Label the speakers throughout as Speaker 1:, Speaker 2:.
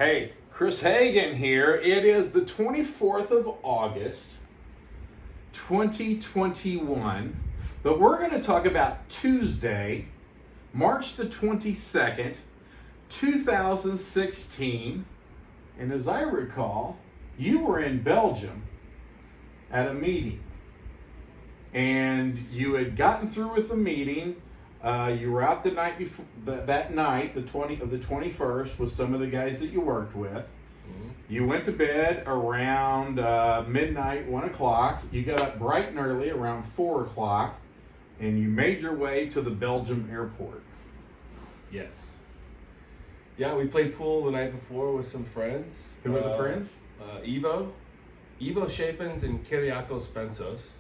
Speaker 1: Hey, Chris Hagan here. It is the 24th of August, 2021, but we're going to talk about Tuesday, March the 22nd, 2016. And as I recall, you were in Belgium at a meeting, and you had gotten through with the meeting. You were out the night before, that night, the 21st, with some of the guys that you worked with. Mm-hmm. You went to bed around midnight, 1 o'clock. You got up bright and early around 4 o'clock, and you made your way to the Belgium airport.
Speaker 2: Yes. Yeah, we played pool the night before with some friends.
Speaker 1: Who were the friends?
Speaker 2: Ivo Shapens and Kyriakos Spensos.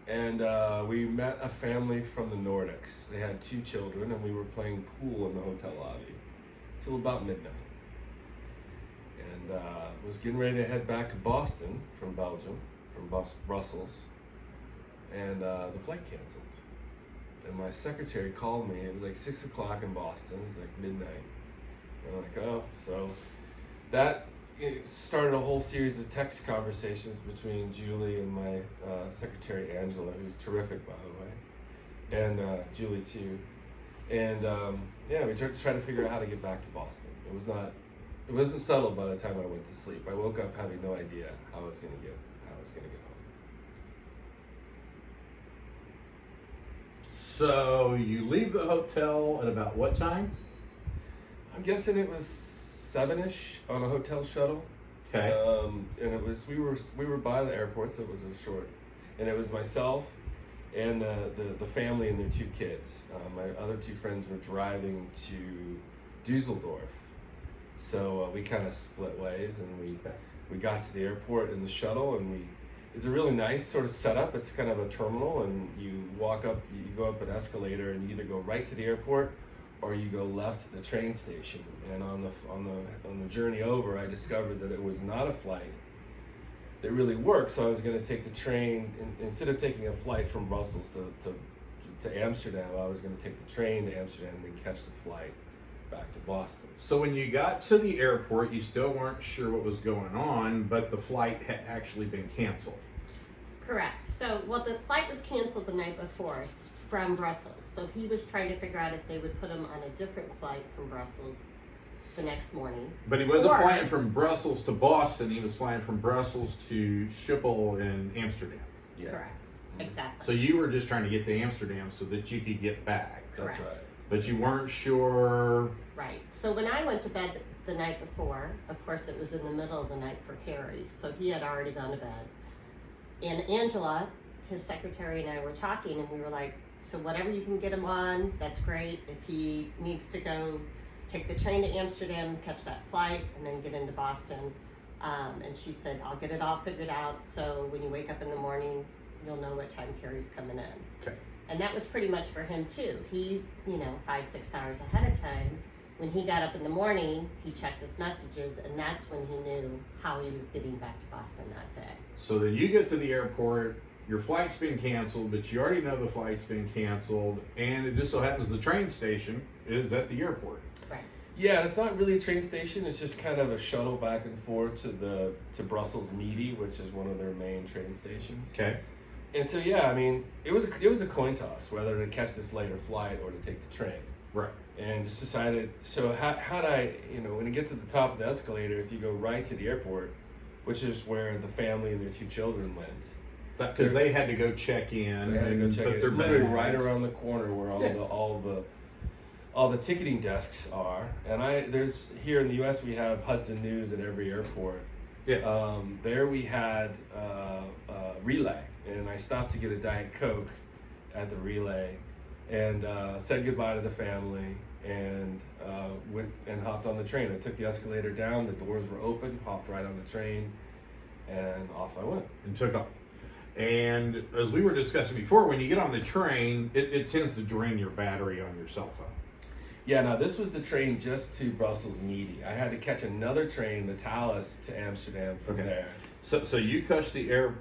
Speaker 2: And we met a family from the Nordics. They had 2 children, and we were playing pool in the hotel lobby till about midnight. And was getting ready to head back to Boston from Belgium, from Brussels, and the flight canceled. And my secretary called me. It was like 6 o'clock in Boston. It was like midnight. And I'm like, oh, so that it started a whole series of text conversations between Julie and my secretary Angela, who's terrific, by the way, and Julie too. And yeah, we tried to figure out how to get back to Boston. It wasn't settled by the time I went to sleep. I woke up having no idea how I was going to get home.
Speaker 1: So you leave the hotel at about what time?
Speaker 2: I'm guessing it was 7-ish on a hotel shuttle.
Speaker 1: Okay.
Speaker 2: And it was we were by the airport, so it was a short. And it was myself and the family and their 2 kids. My other 2 friends were driving to Dusseldorf, so we kind of split ways, and we got to the airport in the shuttle, and it's a really nice sort of setup. It's kind of a terminal, and you go up an escalator, and you either go right to the airport or you go left to the train station. And on the journey over, I discovered that it was not a flight that really worked. So I was going to take the train, instead of taking a flight from Brussels to Amsterdam, I was going to take the train to Amsterdam and then catch the flight back to Boston.
Speaker 1: So when you got to the airport, you still weren't sure what was going on, but the flight had actually been canceled.
Speaker 3: Correct. So, well, the flight was canceled the night before from Brussels. So he was trying to figure out if they would put him on a different flight from Brussels the next morning.
Speaker 1: But he wasn't flying from Brussels to Boston. He was flying from Brussels to Schiphol in Amsterdam.
Speaker 2: Yeah.
Speaker 3: Correct. Exactly.
Speaker 1: So you were just trying to get to Amsterdam so that you could get back.
Speaker 3: Correct.
Speaker 2: That's right.
Speaker 1: But you weren't sure.
Speaker 3: Right. So when I went to bed the night before, of course it was in the middle of the night for Cary, so he had already gone to bed. And Angela, his secretary, and I were talking, and we were like, so whatever you can get him on, that's great. If he needs to go take the train to Amsterdam, catch that flight, and then get into Boston. And she said, I'll get it all figured out, so when you wake up in the morning, you'll know what time Cary's coming in.
Speaker 1: Okay.
Speaker 3: And that was pretty much for him too. He, 5-6 hours ahead of time, when he got up in the morning, he checked his messages, and that's when he knew how he was getting back to Boston that day.
Speaker 1: So then you get to the airport, your flight's been canceled, but you already know the flight's been canceled, and it just so happens the train station is at the airport.
Speaker 3: Right.
Speaker 2: Yeah, it's not really a train station. It's just kind of a shuttle back and forth to Brussels Midi, which is one of their main train stations.
Speaker 1: Okay.
Speaker 2: And so yeah, I mean, it was a coin toss whether to catch this later flight or to take the train.
Speaker 1: Right.
Speaker 2: And just decided. So how'd I, when you get to the top of the escalator, if you go right to the airport, which is where the family and their 2 children went.
Speaker 1: Because they had to go check in.
Speaker 2: They had to go check in.
Speaker 1: It's
Speaker 2: It's literally right around the corner where all the ticketing desks are. And there's here in the U.S. we have Hudson News at every airport.
Speaker 1: Yes.
Speaker 2: There we had Relay, and I stopped to get a Diet Coke at the Relay, and said goodbye to the family, and went and hopped on the train. I took the escalator down, the doors were open, hopped right on the train, and off I went.
Speaker 1: And took off. And as we were discussing before, when you get on the train, it tends to drain your battery on your cell phone.
Speaker 2: Yeah, no, this was the train just to Brussels Midi. I had to catch another train, the Thalys, to Amsterdam from there.
Speaker 1: So you catch you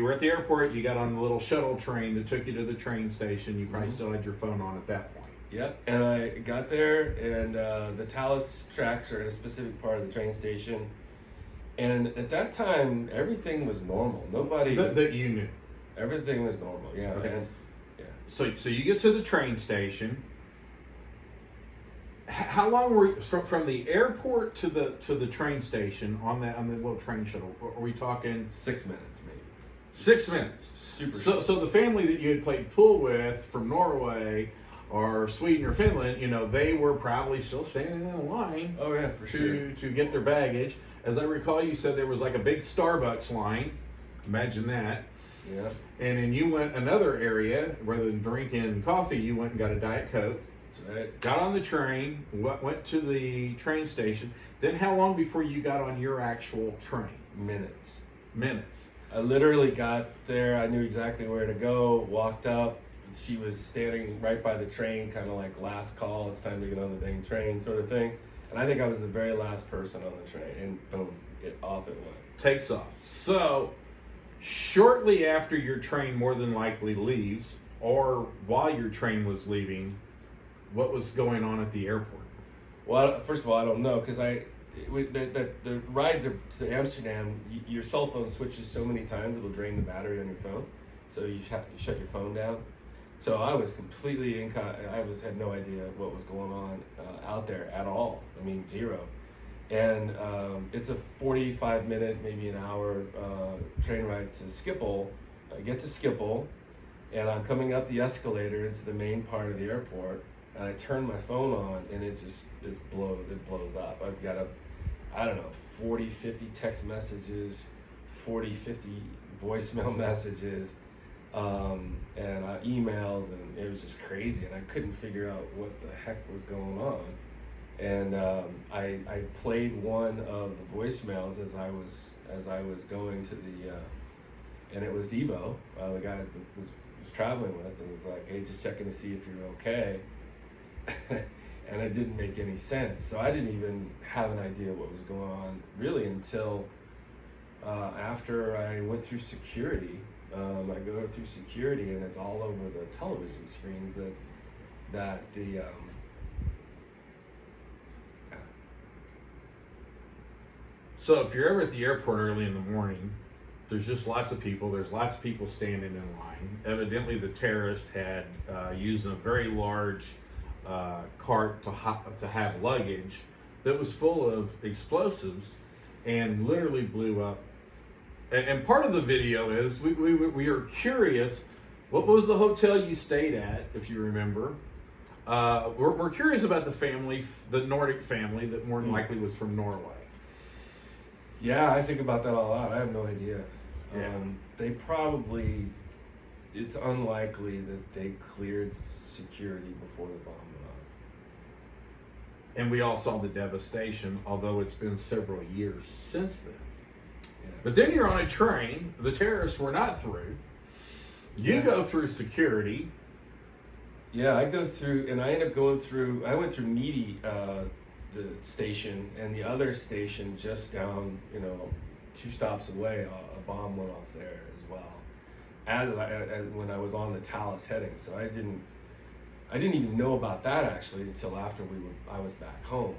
Speaker 1: were at the airport. You got on the little shuttle train that took you to the train station. You probably still had your phone on at that point.
Speaker 2: Yep, and I got there, and the Talus tracks are in a specific part of the train station. And at that time, everything was normal. Nobody
Speaker 1: that you knew.
Speaker 2: Everything was normal. Yeah.
Speaker 1: Okay.
Speaker 2: And, yeah.
Speaker 1: So you get to the train station. How long were you from the airport to the train station on the little train shuttle? Are we talking
Speaker 2: 6 minutes, maybe?
Speaker 1: 6 minutes?
Speaker 2: Super.
Speaker 1: So the family that you had played pool with from Norway or Sweden or Finland, they were probably still standing in a line.
Speaker 2: Oh yeah, for sure.
Speaker 1: To get their baggage. As I recall, you said there was like a big Starbucks line. Imagine that.
Speaker 2: Yeah.
Speaker 1: And then you went another area, rather than drinking coffee, you went and got a Diet Coke.
Speaker 2: That's right.
Speaker 1: Got on the train, went to the train station. Then how long before you got on your actual train?
Speaker 2: Minutes.
Speaker 1: Minutes.
Speaker 2: I literally got there. I knew exactly where to go. Walked up. She was standing right by the train, kind of like last call. It's time to get on the dang train, sort of thing. And I think I was the very last person on the train. And boom, off it went.
Speaker 1: Takes off. So, shortly after your train more than likely leaves, or while your train was leaving, what was going on at the airport?
Speaker 2: Well, first of all, I don't know, because the ride to Amsterdam, your cell phone switches so many times it'll drain the battery on your phone, so you shut your phone down. So I was completely had no idea what was going on out there at all. I mean, zero. And it's a 45-minute, maybe an hour train ride to Schiphol. I get to Schiphol, and I'm coming up the escalator into the main part of the airport, and I turn my phone on, and it blows up. I've got 40, 50 text messages, 40, 50 voicemail messages, and emails, and it was just crazy, and I couldn't figure out what the heck was going on. And I played one of the voicemails as I was going to the, and it was Evo, the guy that was traveling with, and he's like, "Hey, just checking to see if you're okay." And it didn't make any sense. So I didn't even have an idea what was going on really until after I went through security. I go through security, and it's all over the television screens that the
Speaker 1: So if you're ever at the airport early in the morning, there's just lots of people. There's lots of people standing in line. Evidently, the terrorist had used a very large cart to have luggage that was full of explosives and literally blew up. And part of the video is we are curious. What was the hotel you stayed at, if you remember? We're curious about the family, the Nordic family that more than likely was from Norway.
Speaker 2: Yeah, I think about that a lot. I have no idea.
Speaker 1: Yeah.
Speaker 2: It's unlikely that they cleared security before the bomb went off.
Speaker 1: And we all saw the devastation, although it's been several years since then.
Speaker 2: Yeah.
Speaker 1: But then you're on a train. The terrorists were not through. You go through security.
Speaker 2: Yeah, I go through, and I end up going through. I went through Meaty, the station, and the other station just down, 2 stops away. A bomb went off there as well. When I was on the Talus heading, so I didn't even know about that actually until after I was back home.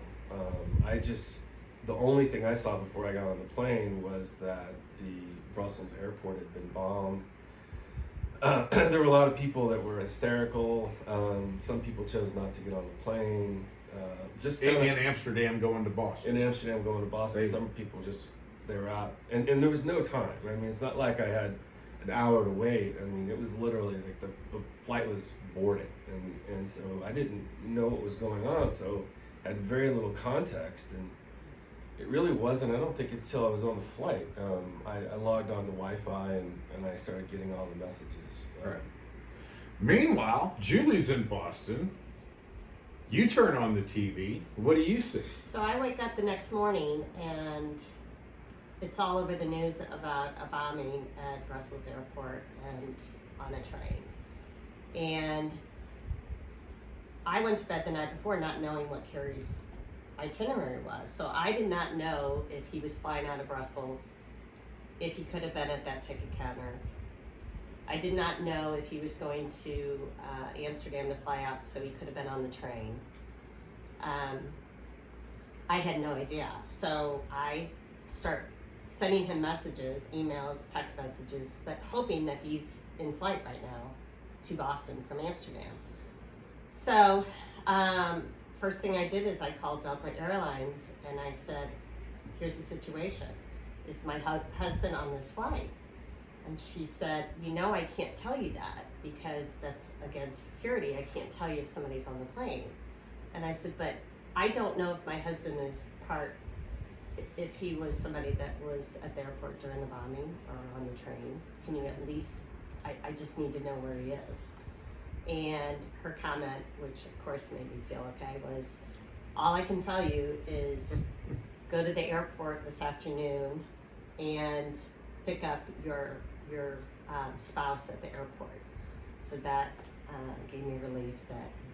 Speaker 2: The only thing I saw before I got on the plane was that the Brussels airport had been bombed. There were a lot of people that were hysterical. Some people chose not to get on the plane.
Speaker 1: In Amsterdam going to Boston.
Speaker 2: In Amsterdam going to Boston, some people they were out. And there was no time. I mean, it's not like I had an hour to wait. I mean, it was literally like the flight was boarding. And so I didn't know what was going on. So I had very little context. And it really wasn't, I don't think, until I was on the flight. I logged on to Wi-Fi and I started getting all the messages.
Speaker 1: Right. Meanwhile, Julie's in Boston. You turn on the TV. What do you see?
Speaker 3: So I wake up the next morning and it's all over the news about a bombing at Brussels Airport and on a train. And I went to bed the night before not knowing what Cary's itinerary was. So I did not know if he was flying out of Brussels, if he could have been at that ticket counter, I did not know if he was going to Amsterdam to fly out so he could have been on the train. I had no idea. So I start sending him messages, emails, text messages, but hoping that he's in flight right now to Boston from Amsterdam. So first thing I did is I called Delta Airlines and I said, here's the situation. Is my husband on this flight? And she said, I can't tell you that because that's against security. I can't tell you if somebody's on the plane. And I said, but I don't know if my husband is if he was somebody that was at the airport during the bombing or on the train. Can you at least, I just need to know where he is. And her comment, which of course made me feel okay, was, all I can tell you is go to the airport this afternoon and pick up your spouse at the airport. So that gave me relief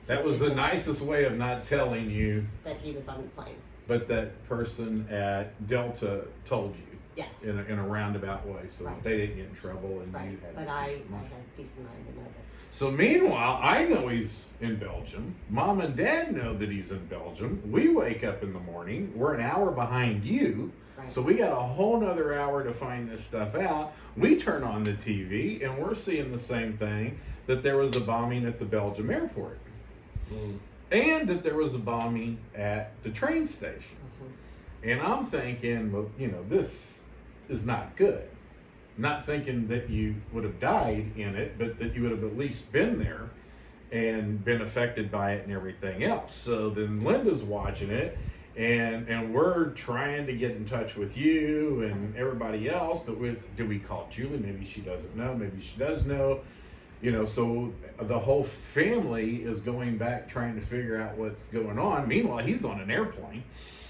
Speaker 1: that was the nicest way of not telling you
Speaker 3: that he was on the plane.
Speaker 1: But that person at Delta told you.
Speaker 3: Yes.
Speaker 1: In a roundabout way, so
Speaker 3: Right.
Speaker 1: they didn't get in trouble, and
Speaker 3: Right.
Speaker 1: you had
Speaker 3: But
Speaker 1: peace
Speaker 3: I
Speaker 1: of mind.
Speaker 3: had peace of mind to know that.
Speaker 1: So meanwhile, I know he's in Belgium. Mom and Dad know that he's in Belgium. We wake up in the morning. We're an hour behind you.
Speaker 3: Right.
Speaker 1: So we got a whole nother hour to find this stuff out. We turn on the TV and we're seeing the same thing, that there was a bombing at the Belgium airport. And that there was a bombing at the train station. And I'm thinking, well, this is not good. Not thinking that you would have died in it, but that you would have at least been there and been affected by it and everything else. So then Linda's watching it, and we're trying to get in touch with you and everybody else, but do we call Julie? Maybe she doesn't know, maybe she does know. So the whole family is going back trying to figure out what's going on. Meanwhile, he's on an airplane.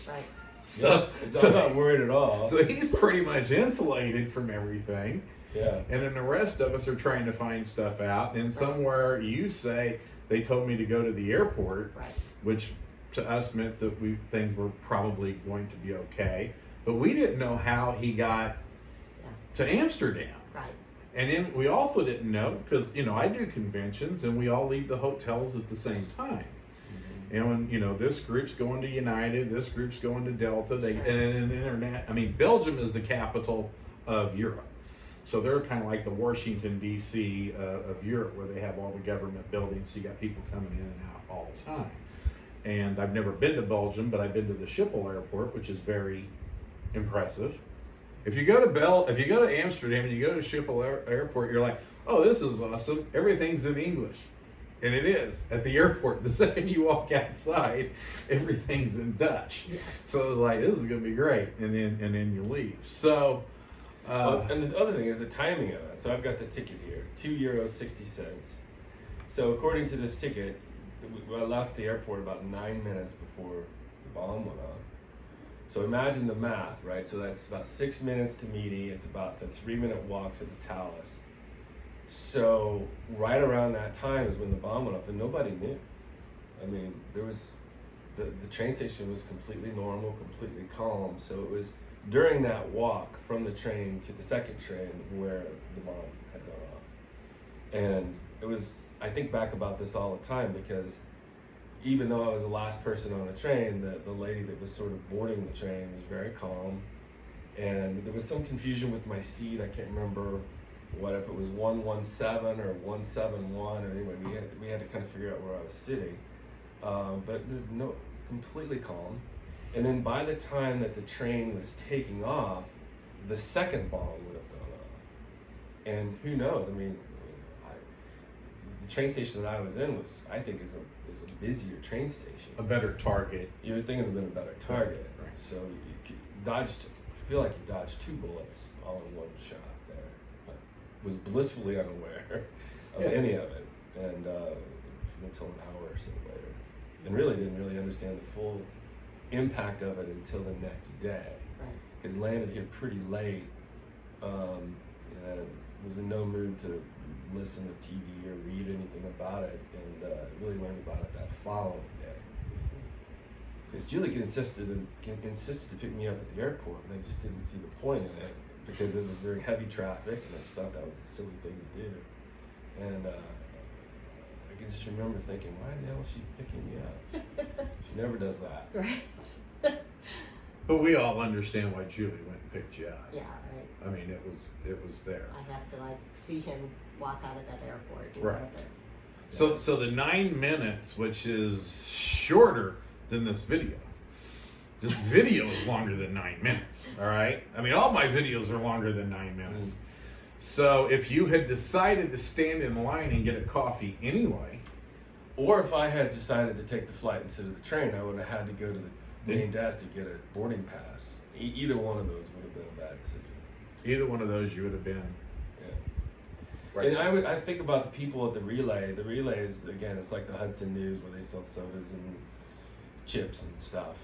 Speaker 3: Right.
Speaker 2: So I'm not worried at all.
Speaker 1: So he's pretty much insulated from everything.
Speaker 2: Yeah.
Speaker 1: And then the rest of us are trying to find stuff out. And somewhere you say, they told me to go to the airport,
Speaker 3: Right.
Speaker 1: which to us meant that things were probably going to be okay. But we didn't know how he got to Amsterdam.
Speaker 3: Right.
Speaker 1: And then we also didn't know, because, I do conventions and we all leave the hotels at the same time. And when, this group's going to United, this group's going to Delta, Belgium is the capital of Europe. So they're kind of like the Washington, D.C. Of Europe, where they have all the government buildings. So you got people coming in and out all the time. And I've never been to Belgium, but I've been to the Schiphol airport, which is very impressive. If you go to Amsterdam and you go to Schiphol airport, you're like, oh, this is awesome. Everything's in English. And it is at the airport. The second you walk outside, everything's in Dutch.
Speaker 3: Yeah.
Speaker 1: So it was like, this is gonna be great. And then you leave. So
Speaker 2: and the other thing is the timing of it. So I've got the ticket here, €2.60. So according to this ticket, I left the airport about 9 minutes before the bomb went off. So imagine the math, right? So that's about 6 minutes to Meaty. It's about the 3-minute walk to the Talus. So right around that time is when the bomb went off, and nobody knew. I mean, there was the train station was completely normal, completely calm. So it was during that walk from the train to the second train where the bomb had gone off. And it was, I think back about this all the time, because even though I was the last person on the train, the lady that was sort of boarding the train was very calm. And there was some confusion with my seat. I can't remember what if it was 117 or 171, or anyway, we had to kind of figure out where I was sitting. But no, completely calm. And then by the time that the train was taking off, the second bomb would have gone off. And who knows? I mean, the train station that I was in was, I think, is a busier train station.
Speaker 1: a better target.
Speaker 2: You would think it would have been a better target.
Speaker 1: Right.
Speaker 2: So you dodged, I feel like you dodged 2 bullets all in one shot there. But was blissfully unaware of any of it, and until an hour or so later, and really didn't really understand the full impact of it until the next day.
Speaker 3: Right.
Speaker 2: Because landed here pretty late, and was in no mood to listen to TV or read anything about it, and really learned about it that following day. Because Julie insisted to pick me up at the airport, and I just didn't see the point in it, because it was during heavy traffic, and I just thought that was a silly thing to do. And I can just remember thinking, why the hell is she picking me up? She never does that.
Speaker 3: Right.
Speaker 1: But we all understand why Julie went and picked you up.
Speaker 3: Yeah, right.
Speaker 1: I mean, it was there.
Speaker 3: I have to like see him walk out of that airport. And
Speaker 1: Right.
Speaker 3: go there.
Speaker 1: So the 9 minutes, which is shorter than this video. This video is longer than 9 minutes. All right. I mean, all my videos are longer than 9 minutes. So if you had decided to stand in line and get a coffee anyway,
Speaker 2: Or if I had decided to take the flight instead of the train, I would have had to go to the main desk to get a boarding pass. Either one of those would have been a bad decision.
Speaker 1: either one of those you would have been.
Speaker 2: Yeah.
Speaker 1: Right.
Speaker 2: And I think about the people at the relay. The relay is, again, it's like the Hudson News where they sell sodas and chips and stuff.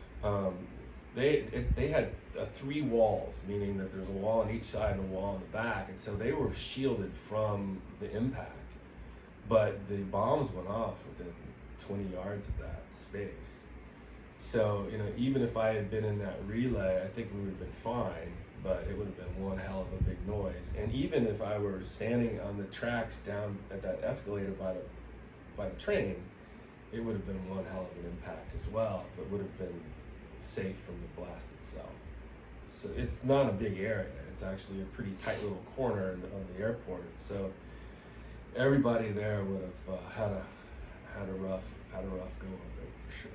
Speaker 2: They had 3 walls, meaning that there's a wall on each side and a wall on the back, and so they were shielded from the impact. But the bombs went off within 20 yards of that space. So, even if I had been in that relay, I think we would have been fine, but it would have been one hell of a big noise. And even if I were standing on the tracks down at that escalator by the train, it would have been one hell of an impact as well, but would have been safe from the blast itself. So it's not a big area. It's actually a pretty tight little corner of the airport. So everybody there would have had a rough go of it for sure.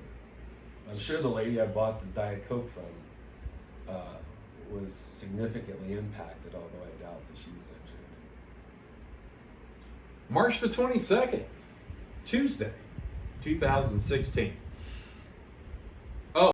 Speaker 2: I'm sure the lady I bought the Diet Coke from was significantly impacted, although I doubt that she was injured.
Speaker 1: March the 22nd, Tuesday, 2016.